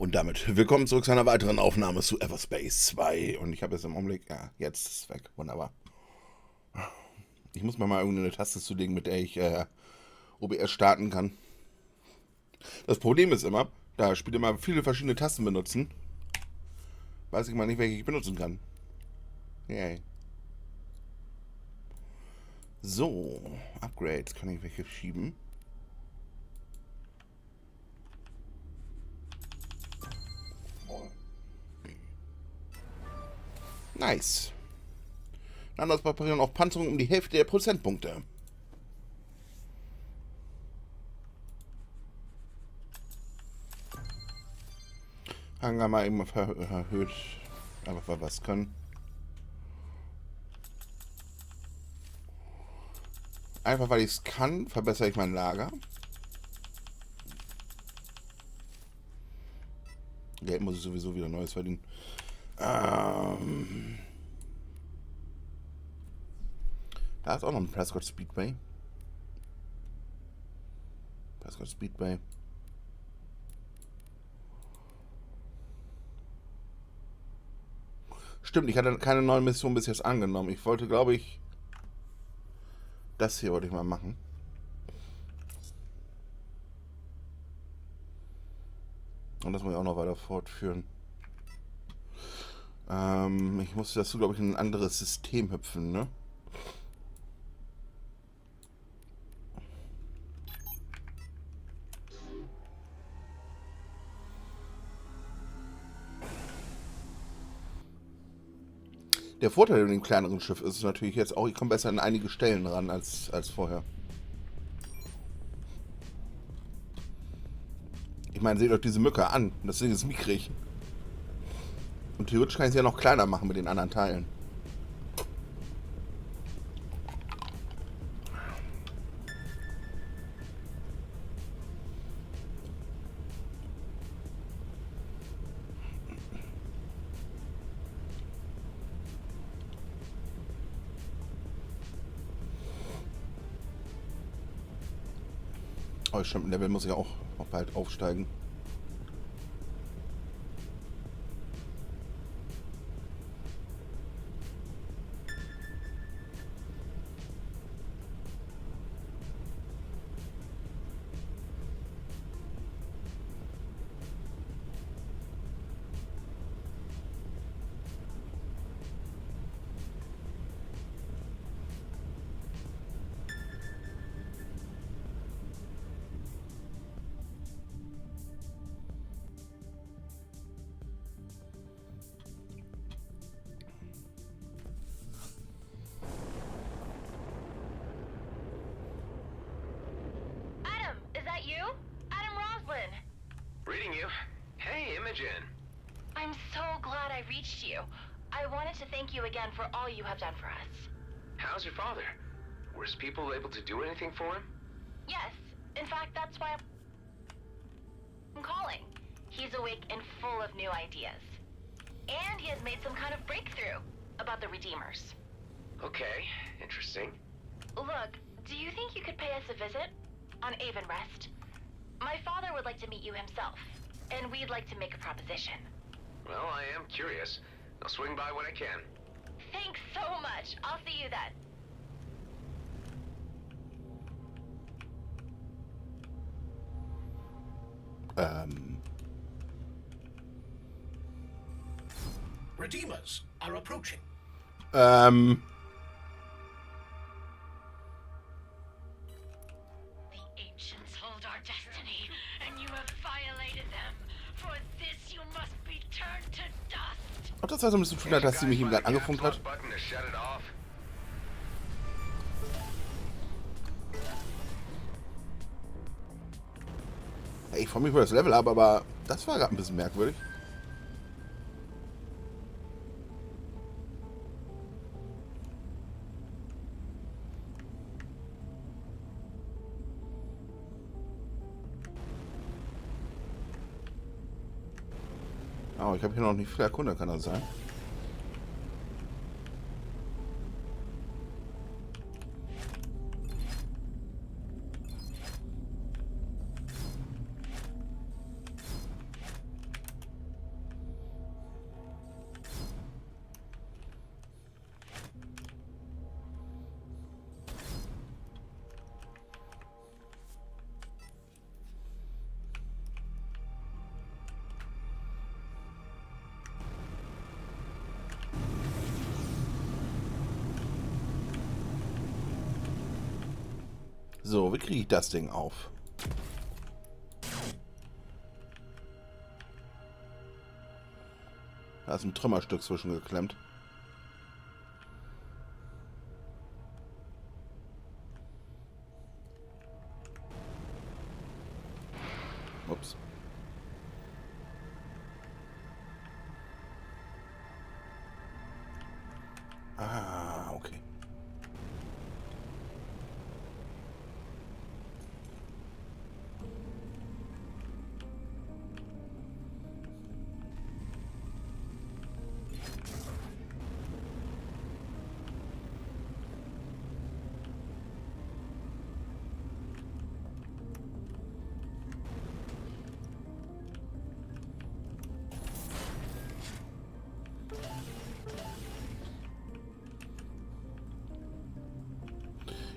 Und damit willkommen zurück zu einer weiteren Aufnahme zu Everspace 2. Und ich habe es im Augenblick, ja, jetzt ist es weg. Wunderbar. Ich muss mir mal irgendeine Taste zulegen, mit der ich OBS starten kann. Das Problem ist immer, da Spiele immer viele verschiedene Tasten benutzen, weiß ich mal nicht, welche ich benutzen kann. Yay. So, Upgrades, kann ich welche schieben? Nice. Anders präparieren auch Panzerung um die Hälfte der Prozentpunkte. Hangar mal eben erhöht. Einfach weil wir was können. Einfach weil ich es kann, verbessere ich mein Lager. Geld muss ich sowieso wieder Neues verdienen. Da ist auch noch ein Prescott Speedway. Prescott Speedway. Stimmt, ich hatte keine neue Mission bis jetzt angenommen. Ich wollte, glaube ich, das hier wollte ich mal machen. Und das muss ich auch noch weiter fortführen. Ich musste dazu, glaube ich, in ein anderes System hüpfen, ne? Der Vorteil mit dem kleineren Schiff ist natürlich jetzt auch, ich komme besser an einige Stellen ran als vorher. Ich meine, seht euch diese Mücke an. Das Ding ist mickrig. Und theoretisch kann ich es ja noch kleiner machen mit den anderen Teilen. Oh, stimmt, ein Level muss ich auch bald aufsteigen. I'm so glad I reached you. I wanted to thank you again for all you have done for us. How's your father? Were his people able to do anything for him? Yes. In fact, that's why I'm calling. He's awake and full of new ideas. And he has made some kind of breakthrough about the Redeemers. Okay, interesting. Look, do you think you could pay us a visit? On Avonrest? My father would like to meet you himself, and we'd like to make a proposition. Well, I am curious. I'll swing by when I can. Thanks so much. I'll see you then. Redeemers are approaching. The ancients hold our destiny, and you have violated them. For this you must be turned to dust. Ob das also ein bisschen tun hat, dass sie mich eben gerade angefunkt hat? Hey, ich freue mich über das Level ab, aber das war gerade ein bisschen merkwürdig. Oh, ich habe hier noch nicht viel erkundet, kann das sein? So, wie kriege ich das Ding auf? Da ist ein Trümmerstück zwischengeklemmt. Ups. Ah, okay.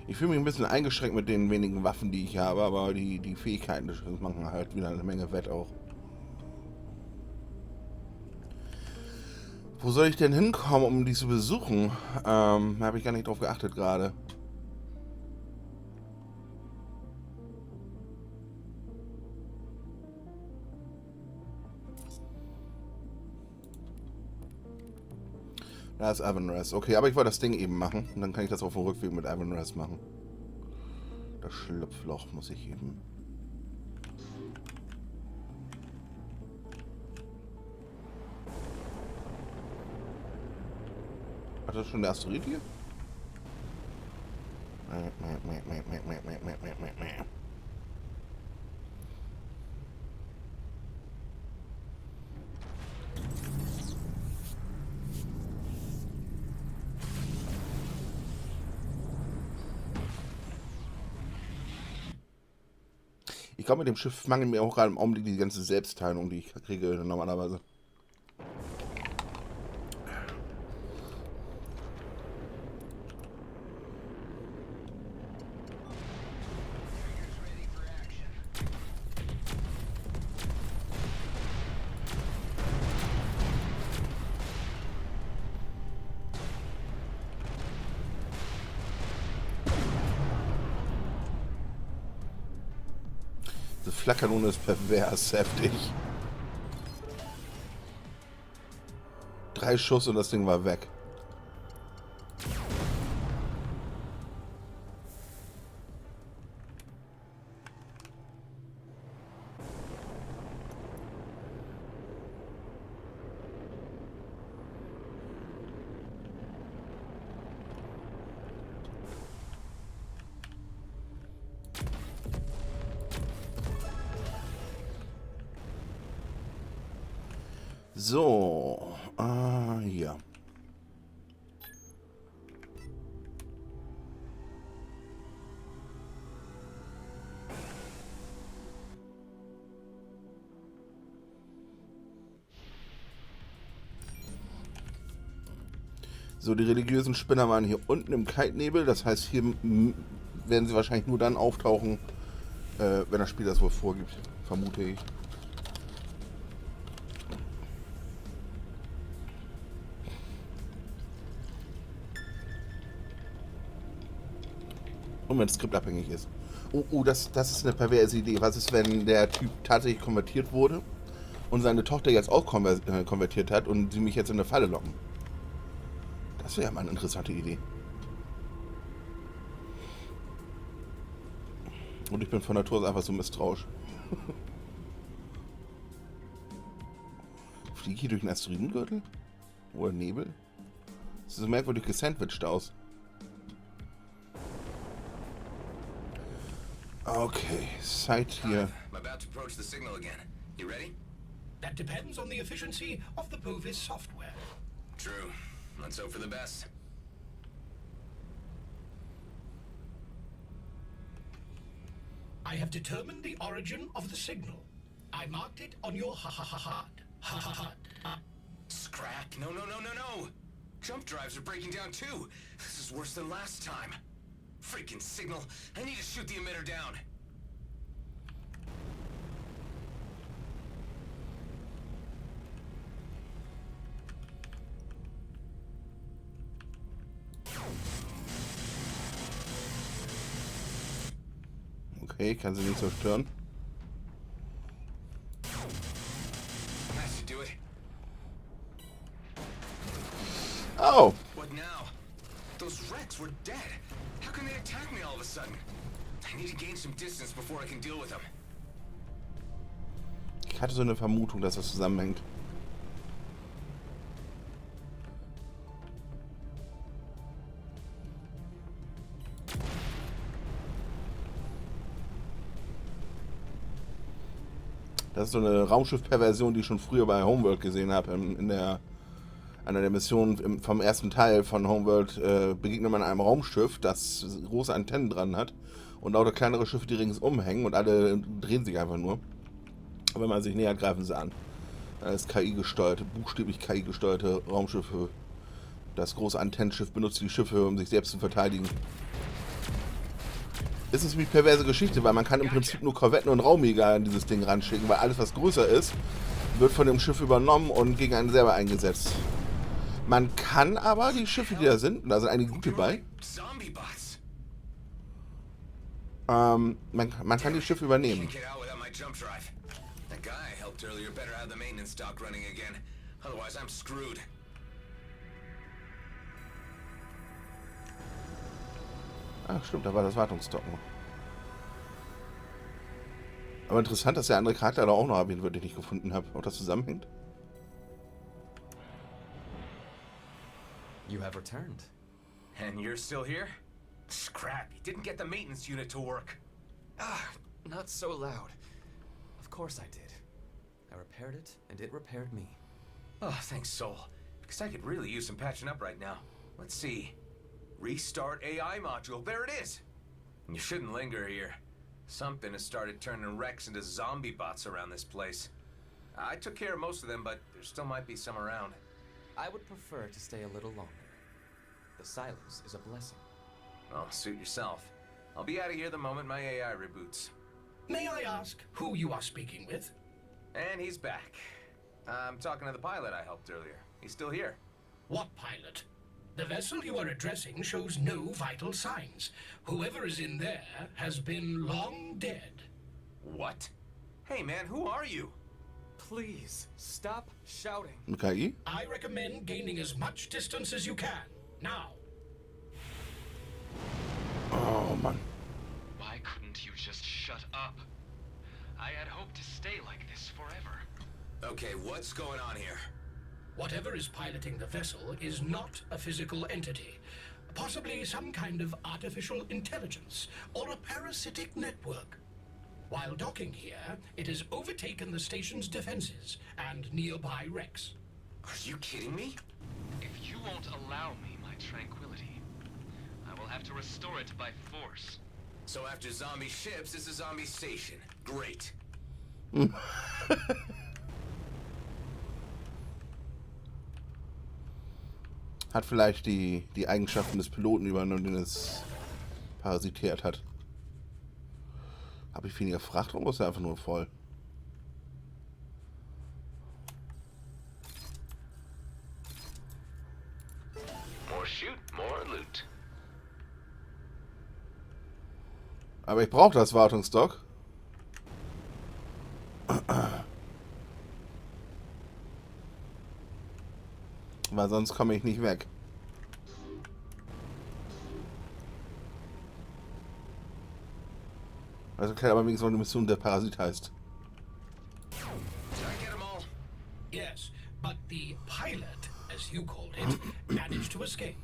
Ich fühle mich ein bisschen eingeschränkt mit den wenigen Waffen, die ich habe, aber die Fähigkeiten, das machen halt wieder eine Menge Wett auch. Wo soll ich denn hinkommen, um die zu besuchen? Da habe ich gar nicht drauf geachtet gerade. Da ist Everspace. Okay, aber ich wollte das Ding eben machen. Und dann kann ich das auf dem Rückweg mit Everspace machen. Das Schlupfloch muss ich eben. Hat das schon der Asteroid hier? Ich glaube, mit dem Schiff mangelt mir auch gerade im Augenblick die ganze Selbstheilung, die ich kriege normalerweise. Das Flakkanone ist pervers heftig. 3 Schuss und das Ding war weg. So, hier. So, die religiösen Spinner waren hier unten im Kaltnebel. Das heißt, hier werden sie wahrscheinlich nur dann auftauchen, wenn das Spiel das wohl vorgibt, vermute ich. Und wenn es skriptabhängig ist. Oh, das ist eine perverse Idee. Was ist, wenn der Typ tatsächlich konvertiert wurde und seine Tochter jetzt auch konvertiert hat und sie mich jetzt in eine Falle locken? Das wäre ja mal eine interessante Idee. Und ich bin von Natur aus einfach so misstrauisch. Fliege ich hier durch einen Asteroidengürtel? Oder Nebel? Das sieht so merkwürdig gesandwiched aus. Okay, Sight hier. I'm about to approach the signal again. You ready? That depends on the efficiency of the Bovis software. True. Let's hope for the best. I have determined the origin of the signal. I marked it on your heart. Scrap. No. Jump drives are breaking down too. This is worse than last time. Freaking signal. I need to shoot the emitter down. Okay, ich kann sie nicht zerstören. That should do it. Oh! What now? Those wrecks were dead. How can they attack me all of a sudden? I need to gain some distance before I can deal with them. Ich hatte so eine Vermutung, dass das zusammenhängt. Das ist so eine Raumschiff-Perversion, die ich schon früher bei Homeworld gesehen habe. Einer der Missionen vom ersten Teil von Homeworld begegnet man einem Raumschiff, das große Antennen dran hat und lauter kleinere Schiffe, die ringsum hängen und alle drehen sich einfach nur. Aber wenn man sich nähert, greifen sie an. Das ist KI-gesteuerte, buchstäblich KI-gesteuerte Raumschiffe. Das große Antennenschiff benutzt die Schiffe, um sich selbst zu verteidigen. Das ist eine perverse Geschichte, weil man kann im Prinzip nur Korvetten und Raumjäger an dieses Ding ranschicken, weil alles, was größer ist, wird von dem Schiff übernommen und gegen einen selber eingesetzt. Man kann aber die Schiffe, die da sind, da sind einige gute bei, man kann die Schiffe übernehmen. Ach stimmt, da war das Wartungsdocken. Aber interessant, dass der andere Charakter da auch noch erwähnt wird, den ich gefunden habe. Ob das zusammenhängt? You have returned. And you're still here? Scrap, you didn't get the maintenance unit to work. Ah, not so loud. Of course I did. I repaired it, and it repaired me. Oh, thanks, Soul. Because I could really use some patching up right now. Let's see. Restart AI module. There it is. You shouldn't linger here. Something has started turning wrecks into zombie bots around this place. I took care of most of them, but there still might be some around. I would prefer to stay a little longer. The silence is a blessing. Well, suit yourself. I'll be out of here the moment my AI reboots. May I ask who you are speaking with? And he's back. I'm talking to the pilot I helped earlier. He's still here. What pilot? The vessel you are addressing shows no vital signs. Whoever is in there has been long dead. What? Hey man, who are you? Please, stop shouting. KI? I recommend gaining as much distance as you can. Now. Oh Mann. Why couldn't you just shut up? I had hoped to stay like this forever. Okay, what's going on here? Whatever is piloting the vessel is not a physical entity. Possibly some kind of artificial intelligence or a parasitic network. While docking here, it has overtaken the station's defenses and nearby wrecks. Are you kidding me? If you won't allow me my tranquility, I will have to restore it by force. So after zombie ships, it's a zombie station. Great. Hat vielleicht die Eigenschaften des Piloten übernommen, den es parasitiert hat. Habe ich weniger Fracht oder ist er einfach nur voll? More shoot, more loot. Aber ich brauche das Wartungsdock. Weil sonst komme ich nicht weg. Also klar, aber wenigstens noch eine Mission, der Parasit heißt. Did I get them all? Yes, but the pilot, as you called it, managed to escape.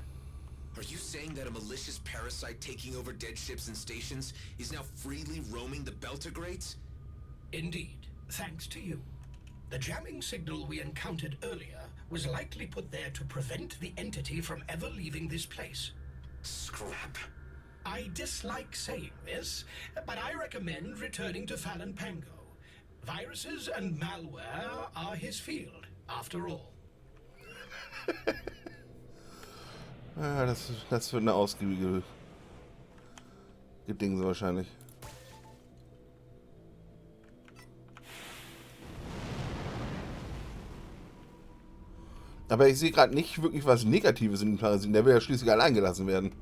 Are you saying that a malicious parasite taking over dead ships and stations is now freely roaming the Beltergrades? Indeed, thanks to you. The jamming signal we encountered earlier was likely put there to prevent the entity from ever leaving this place. Scrap. I dislike saying this, but I recommend returning to Fallon Pango. Viruses and malware are his field, after all. Ah, das wird eine ausgiebige Gedingse wahrscheinlich. Aber ich sehe gerade nicht wirklich was Negatives in den Parasiten. Der will ja schließlich allein gelassen werden.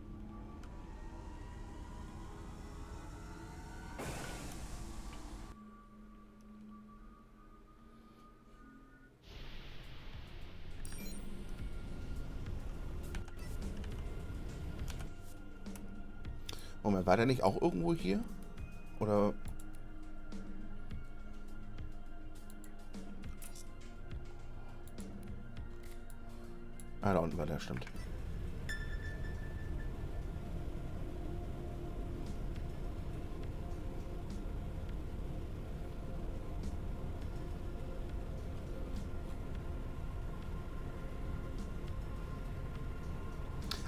Moment, war der nicht auch irgendwo hier? Oder... Ah, da unten war der, stimmt.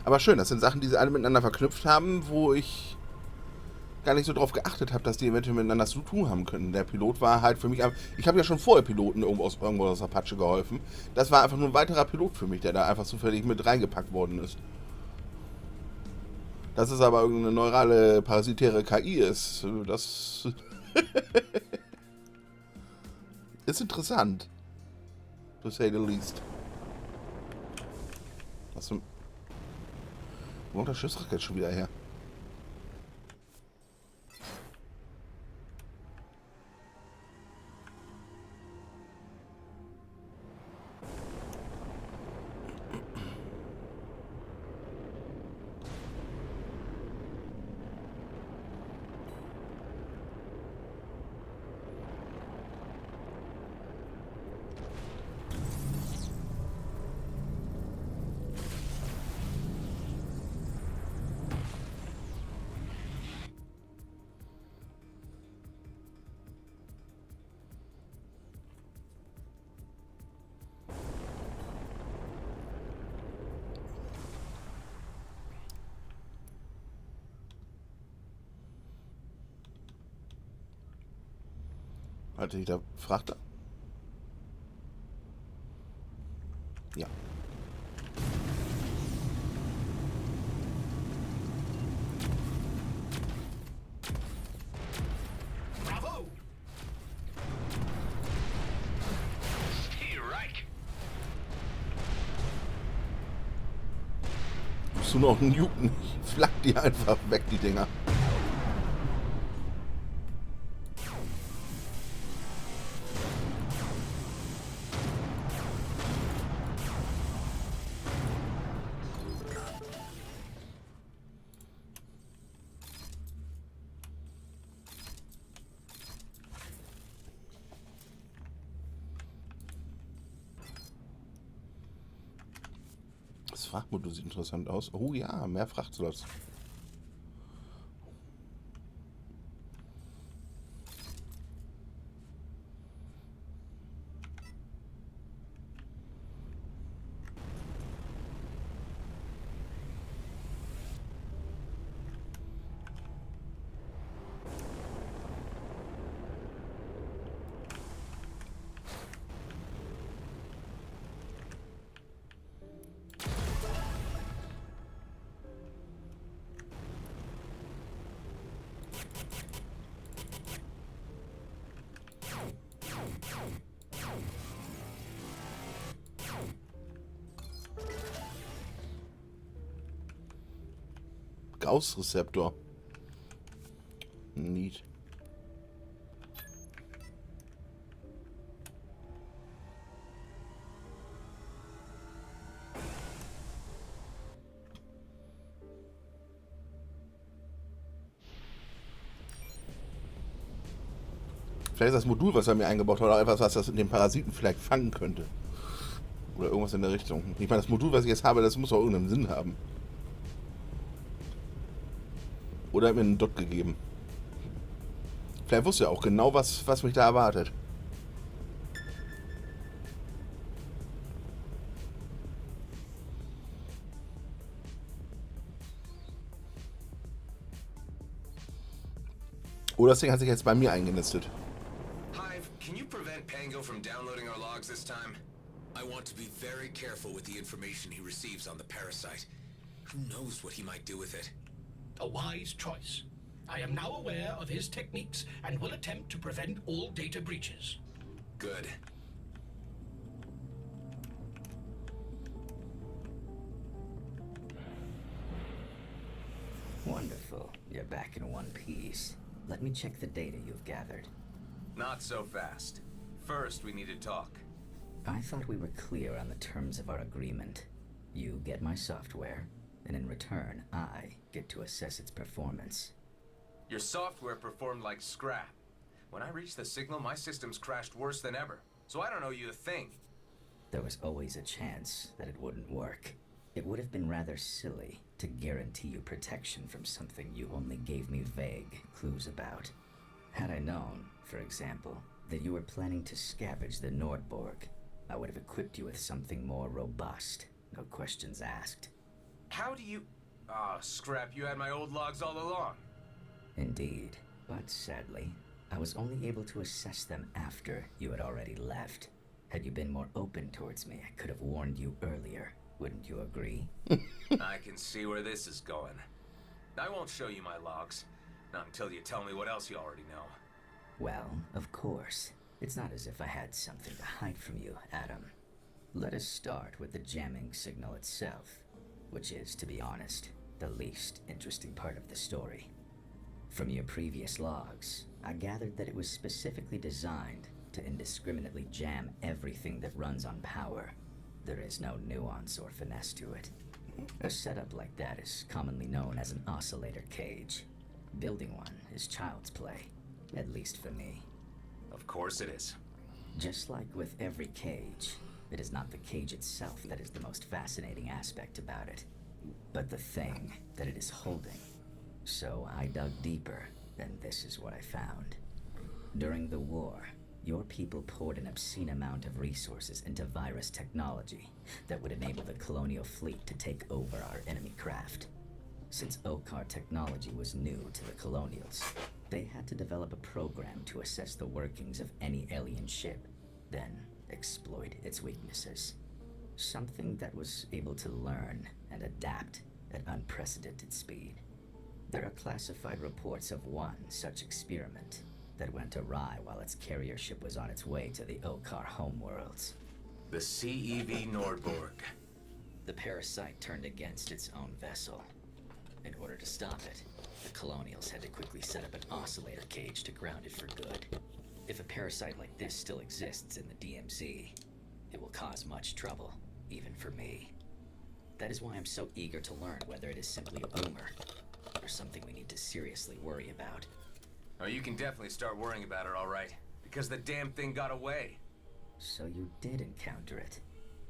Aber schön, das sind Sachen, die sie alle miteinander verknüpft haben, wo ich gar nicht so drauf geachtet habe, dass die eventuell miteinander zu tun haben können. Der Pilot war halt für mich... Ich habe ja schon vorher Piloten irgendwo aus Apache geholfen. Das war einfach nur ein weiterer Pilot für mich, der da einfach zufällig mit reingepackt worden ist. Dass es aber irgendeine neurale, parasitäre KI ist, das ist interessant. To say the least. Was zum... Wo kommt das Schiffswrack jetzt schon wieder her? Hatte ich da Frachter? Ja. Bravo! Musst du noch einen Newton? Flack die einfach weg, die Dinger. Das Frachtmodul sieht interessant aus. Oh ja, mehr Frachtslots. Gauss-Rezeptor. Neat. Vielleicht ist das Modul, was er mir eingebaut hat, auch etwas, was das in den Parasiten vielleicht fangen könnte. Oder irgendwas in der Richtung. Ich meine, das Modul, was ich jetzt habe, das muss auch irgendeinen Sinn haben. Oder hat mir einen Dot gegeben. Vielleicht wusste er auch genau, was mich da erwartet. Oder das Ding hat sich jetzt bei mir eingenistet. Hive, can you prevent Pango from downloading our logs this time? I want to be very careful with the information he receives on the parasite. Who knows what he might do with it? A wise choice. I am now aware of his techniques and will attempt to prevent all data breaches. Good. Wonderful. You're back in one piece. Let me check the data you've gathered. Not so fast. First, we need to talk. I thought we were clear on the terms of our agreement. You get my software, and in return, I get to assess its performance. Your software performed like scrap. When I reached the signal, my systems crashed worse than ever. So I don't owe you a thing. There was always a chance that it wouldn't work. It would have been rather silly to guarantee you protection from something you only gave me vague clues about. Had I known, for example, that you were planning to scavenge the Nordborg, I would have equipped you with something more robust, no questions asked. How do you... Ah, scrap, you had my old logs all along. Indeed, but sadly, I was only able to assess them after you had already left. Had you been more open towards me, I could have warned you earlier. Wouldn't you agree? I can see where this is going. I won't show you my logs. Not until you tell me what else you already know. Well, of course. It's not as if I had something to hide from you, Adam. Let us start with the jamming signal itself, which is, to be honest, the least interesting part of the story. From your previous logs, I gathered that it was specifically designed to indiscriminately jam everything that runs on power. There is no nuance or finesse to it. A setup like that is commonly known as an oscillator cage. Building one is child's play, at least for me. Of course it is. Just like with every cage, it is not the cage itself that is the most fascinating aspect about it, but the thing that it is holding. So I dug deeper, and this is what I found. During the war, your people poured an obscene amount of resources into virus technology that would enable the colonial fleet to take over our enemy craft. Since OCAR technology was new to the colonials, they had to develop a program to assess the workings of any alien ship, then exploit its weaknesses. Something that was able to learn and adapt at unprecedented speed. There are classified reports of one such experiment that went awry while its carrier ship was on its way to the OCAR homeworlds. The CEV Nordborg. The parasite turned against its own vessel. In order to stop it, the colonials had to quickly set up an oscillator cage to ground it for good. If a parasite like this still exists in the DMZ, it will cause much trouble, even for me. That is why I'm so eager to learn whether it is simply a rumor, or something we need to seriously worry about. Oh, you can definitely start worrying about it, all right. Because the damn thing got away. So you did encounter it.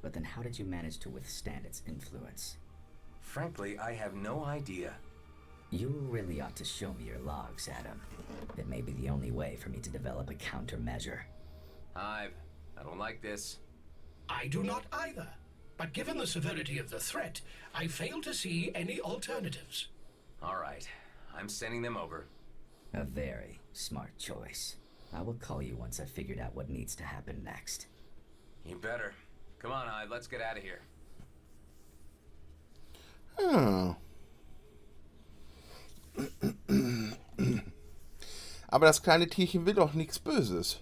But then how did you manage to withstand its influence? Frankly, I have no idea. You really ought to show me your logs, Adam. It may be the only way for me to develop a countermeasure. I don't like this. I do not either. But given the severity of the threat, I fail to see any alternatives. All right, I'm sending them over. A very smart choice. I will call you once I've figured out what needs to happen next. You better. Come on, Hive, let's get out of here. Oh. Aber das kleine Tierchen will doch nichts Böses.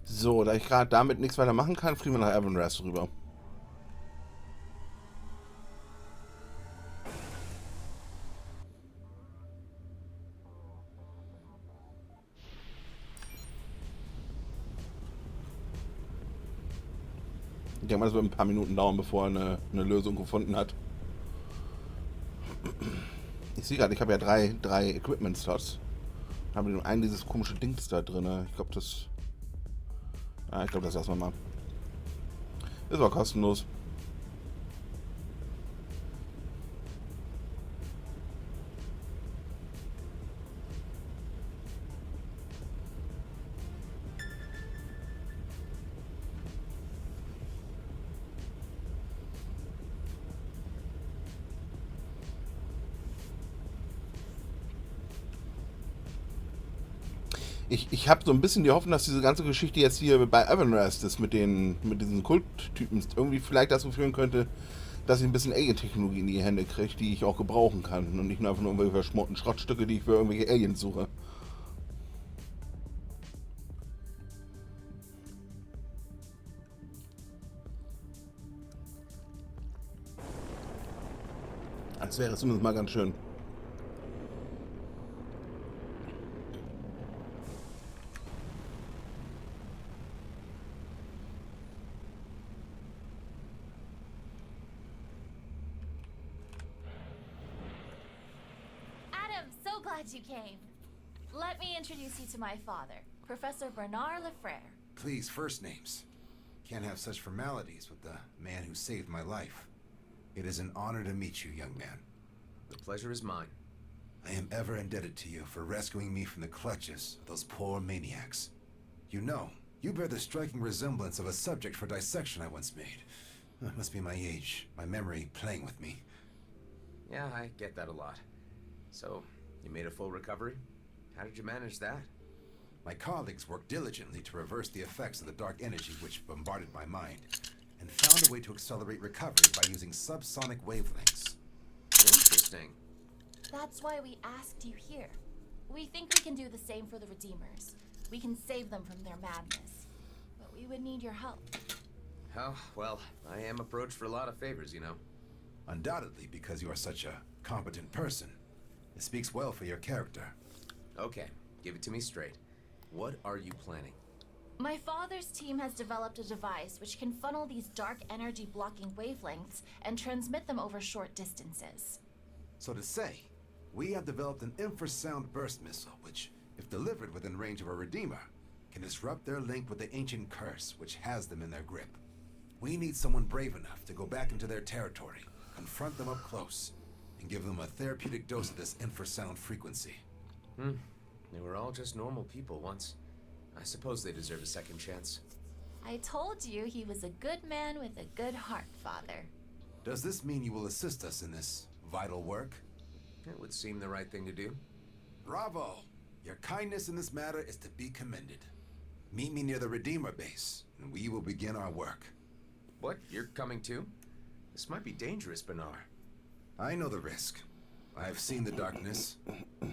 So, da ich gerade damit nichts weiter machen kann, fliegen wir nach Everspace rüber. Ich denke mal, das wird ein paar Minuten dauern, bevor er eine Lösung gefunden hat. Ich sehe gerade, ich habe ja drei Equipment-Slots. Ich habe nur einen dieses komische Dings da drin. Ich glaube, das... Ja, ich glaube, das lassen wir mal. Das war kostenlos. Ich habe so ein bisschen die Hoffnung, dass diese ganze Geschichte jetzt hier bei Everspace ist mit diesen Kulttypen irgendwie vielleicht dazu führen könnte, dass ich ein bisschen Alien-Technologie in die Hände kriege, die ich auch gebrauchen kann und nicht nur einfach nur irgendwelche verschmorten Schrottstücke, die ich für irgendwelche Aliens suche. Das wäre zumindest mal ganz schön. Adam, so glad you came. Let me introduce you to my father, Professor Bernard Lefrere. Please, first names. Can't have such formalities with the man who saved my life. It is an honor to meet you, young man. The pleasure is mine. I am ever indebted to you for rescuing me from the clutches of those poor maniacs. You know, you bear the striking resemblance of a subject for dissection I once made. It must be my age, my memory playing with me. Yeah, I get that a lot. So, you made a full recovery? How did you manage that? My colleagues worked diligently to reverse the effects of the dark energy which bombarded my mind, and found a way to accelerate recovery by using subsonic wavelengths. Interesting. That's why we asked you here. We think we can do the same for the Redeemers. We can save them from their madness. But we would need your help. Oh, well, I am approached for a lot of favors, you know. Undoubtedly because you are such a competent person. It speaks well for your character. Okay, give it to me straight. What are you planning? My father's team has developed a device which can funnel these dark energy blocking wavelengths and transmit them over short distances. So to say, we have developed an infrasound burst missile which, if delivered within range of a Redeemer, can disrupt their link with the ancient curse which has them in their grip. We need someone brave enough to go back into their territory, confront them up close, and give them a therapeutic dose of this infrasound frequency. They were all just normal people once. I suppose they deserve a second chance. I told you he was a good man with a good heart, Father. Does this mean you will assist us in this vital work? It would seem the right thing to do. Bravo! Your kindness in this matter is to be commended. Meet me near the Redeemer base, and we will begin our work. What? You're coming too? This might be dangerous, Bernard. I know the risk. I have seen the darkness.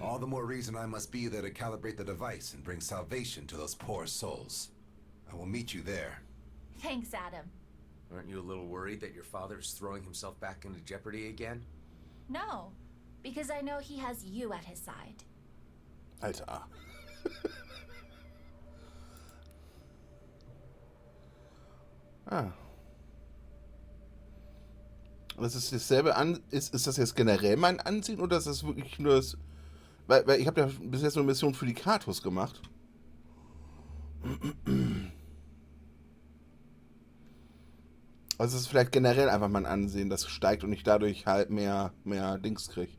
All the more reason I must be there to calibrate the device and bring salvation to those poor souls. I will meet you there. Thanks, Adam. Aren't you a little worried that your father is throwing himself back into jeopardy again? No, because I know he has you at his side. Alter. Das ist dasselbe ist das jetzt generell mein Ansehen oder ist das wirklich nur das. Weil ich habe ja bis jetzt nur eine Mission für die Kratos gemacht. Also es ist vielleicht generell einfach mein Ansehen, das steigt und ich dadurch halt mehr Dings kriege.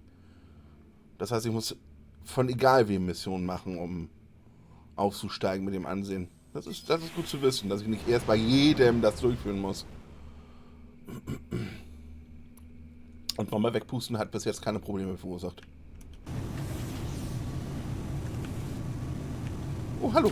Das heißt, ich muss von egal wem Missionen machen, um aufzusteigen mit dem Ansehen. Das ist gut zu wissen, dass ich nicht erst bei jedem das durchführen muss. Und nochmal wegpusten hat bis jetzt keine Probleme verursacht. Oh, hallo.